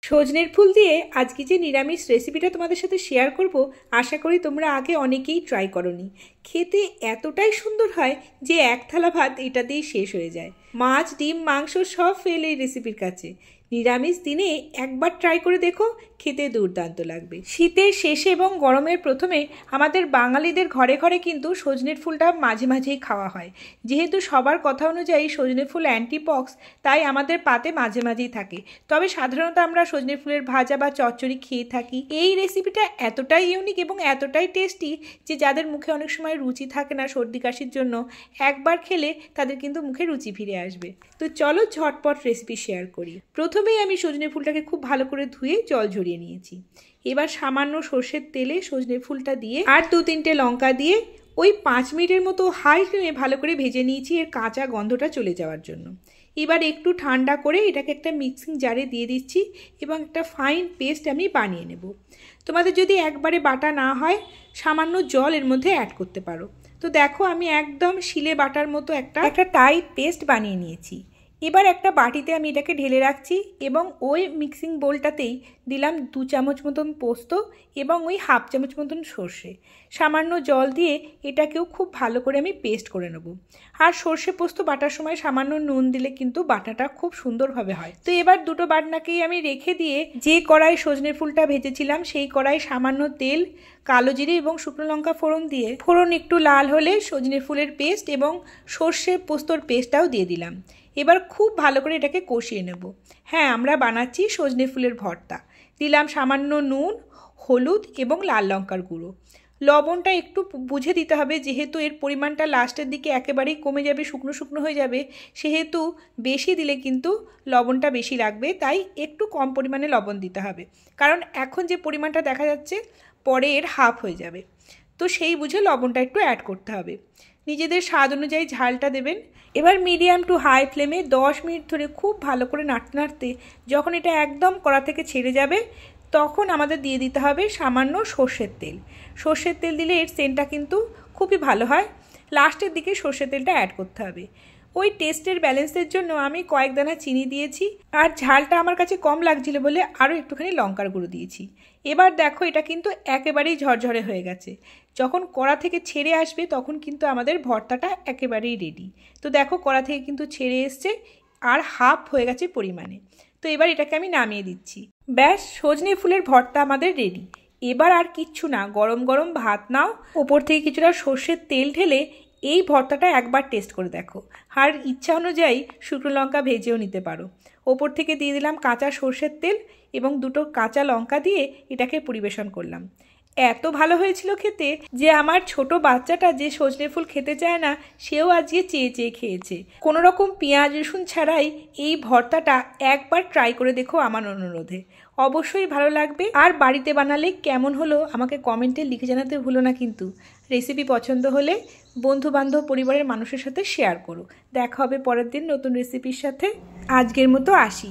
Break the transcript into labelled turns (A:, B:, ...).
A: সজনের ফুল দিয়ে আজকে যে নিরামিষ রেসিপিটা তোমাদের সাথে শেয়ার করব, আশা করি তোমরা আগে অনেকেই ট্রাই করোনি। খেতে এতটাই সুন্দর হয় যে এক থালা ভাত এটা দিয়েই শেষ হয়ে যায়। মাছ, ডিম, মাংস সব ফেল এই রেসিপির কাছে। নিরামিষ দিনে একবার ট্রাই করে দেখো, খেতে দুর্দান্ত লাগবে। শীতের শেষে এবং গরমের প্রথমে আমাদের বাঙালিদের ঘরে ঘরে কিন্তু সজনের ফুলটা মাঝে মাঝেই খাওয়া হয়। যেহেতু সবার কথা অনুযায়ী সজনে ফুল অ্যান্টিপক্স, তাই আমাদের পাতে মাঝে মাঝেই থাকে। তবে সাধারণত আমরা সজনে ফুলের ভাজা বা চচ্চড়ি খেয়ে থাকি। এই রেসিপিটা এতটাই ইউনিক এবং এতটাই টেস্টি যে যাদের মুখে অনেক সময় রুচি থাকে না সর্দি কাশির জন্য, একবার খেলে তাদের কিন্তু মুখে রুচি ফিরে আসবে। তো চলো ঝটপট রেসিপি শেয়ার করি। প্রথমেই আমি সজনে ফুলটাকে খুব ভালো করে ধুয়ে জল ঝরিয়ে নিয়েছি। এবার সামান্য সর্ষের তেলে সজনে ফুলটা দিয়ে আর 2-3টে লঙ্কা দিয়ে ওই 5 মিনিটের মতো হাই ফ্লেমে ভালো করে ভেজে নিয়েছি, এর কাঁচা গন্ধটা চলে যাওয়ার জন্য। এবার একটু ঠান্ডা করে এটাকে একটা মিক্সিং জারে দিয়ে দিচ্ছি এবং একটা ফাইন পেস্ট আমি বানিয়ে নেব। তোমাদের যদি একবারে বাটা না হয়, সামান্য জল এর মধ্যে অ্যাড করতে পারো। তো দেখো আমি একদম শিলে বাটার মতো একটা টাইট পেস্ট বানিয়ে নিয়েছি। এবার একটা বাটিতে আমি এটাকে ঢেলে রাখছি এবং ওই মিক্সিং বোলটাতেই দিলাম 2 চামচ মতন পোস্ত এবং ওই 1/2 চামচ মতন সর্ষে। সামান্য জল দিয়ে এটাকেও খুব ভালো করে আমি পেস্ট করে নেব। আর সর্ষে পোস্ত বাটার সময় সামান্য নুন দিলে কিন্তু বাটাটা খুব সুন্দরভাবে হয়। তো এবার দুটো বাটনাকেই আমি রেখে দিয়ে যে কড়াই সজনে ফুলটা ভেজেছিলাম সেই কড়াই সামান্য তেল, কালো জিরে এবং শুকনো লঙ্কা ফোড়ন দিয়ে, ফোড়ন একটু লাল হলে সজনে ফুলের পেস্ট এবং সর্ষে পোস্তর পেস্টটাও দিয়ে দিলাম। এবার খুব ভালো করে এটাকে কষিয়ে নেব। হ্যাঁ, আমরা বানাচ্ছি সজনে ফুলের ভর্তা। দিলাম সামান্য নুন, হলুদ এবং লাল লঙ্কার গুঁড়ো। লবণটা একটু বুঝে দিতে হবে, যেহেতু এর পরিমাণটা লাস্টের দিকে একেবারেই কমে যাবে, শুকনো শুকনো হয়ে যাবে, সেহেতু বেশি দিলে কিন্তু লবণটা বেশি লাগবে, তাই একটু কম পরিমাণে লবণ দিতে হবে। কারণ এখন যে পরিমাণটা দেখা যাচ্ছে পরে এর হাফ হয়ে যাবে, তো সেই বুঝে লবণটা একটু অ্যাড করতে হবে। নিজেদের স্বাদ অনুযায়ী ঝালটা দেবেন। এবার মিডিয়াম টু হাই ফ্লেমে 10 মিনিট ধরে খুব ভালো করে নাড়তে নাড়তে যখন এটা একদম কড়া থেকে ছেড়ে যাবে, তখন আমাদের দিয়ে দিতে হবে সামান্য সর্ষের তেল। সর্ষের তেল দিলে এর সেন্টটা কিন্তু খুবই ভালো হয়। লাস্টের দিকে সর্ষের তেলটা অ্যাড করতে হবে। ওই টেস্টের ব্যালেন্সের জন্য আমি কয়েক দানা চিনি দিয়েছি, আর ঝালটা আমার কাছে কম লাগছিল বলে আরও একটুখানি লঙ্কার গুঁড়ো দিয়েছি। এবার দেখো এটা কিন্তু একেবারেই ঝরঝরে হয়ে গেছে। যখন কড়া থেকে ছেড়ে আসবে তখন কিন্তু আমাদের ভর্তাটা একেবারেই রেডি। তো দেখো কড়া থেকে কিন্তু ছেড়ে এসছে আর হাফ হয়ে গেছে পরিমাণে। তো এবার এটাকে আমি নামিয়ে দিচ্ছি। ব্যাস, সজনে ফুলের ভর্তা আমাদের রেডি। এবার আর কিচ্ছু না, গরম গরম ভাত নাও, ওপর থেকে কিছুটা সর্ষের তেল ঢেলে এই ভর্তাটা একবার টেস্ট করে দেখো। আর ইচ্ছা অনুযায়ী শুকনো লঙ্কা ভেজেও নিতে পারো। ওপর থেকে দিয়ে দিলাম কাঁচা সর্ষের তেল এবং 2টো কাঁচা লঙ্কা দিয়ে এটাকে পরিবেশন করলাম। এত ভালো হয়েছিল খেতে যে আমার ছোট বাচ্চাটা যে সজনে ফুল খেতে চায় না, সেও আজকে চেয়ে চেয়ে খেয়েছে। কোনো রকম পেঁয়াজ রসুন ছাড়াই এই ভর্তাটা একবার ট্রাই করে দেখো আমার অনুরোধে, অবশ্যই ভালো লাগবে। আর বাড়িতে বানালে কেমন হলো আমাকে কমেন্টে লিখে জানাতে ভুলো না কিন্তু। রেসিপি পছন্দ হলে বন্ধু বান্ধব পরিবারের মানুষের সাথে শেয়ার করো। দেখা হবে পরের দিন নতুন রেসিপির সাথে। আজকের মতো আসি।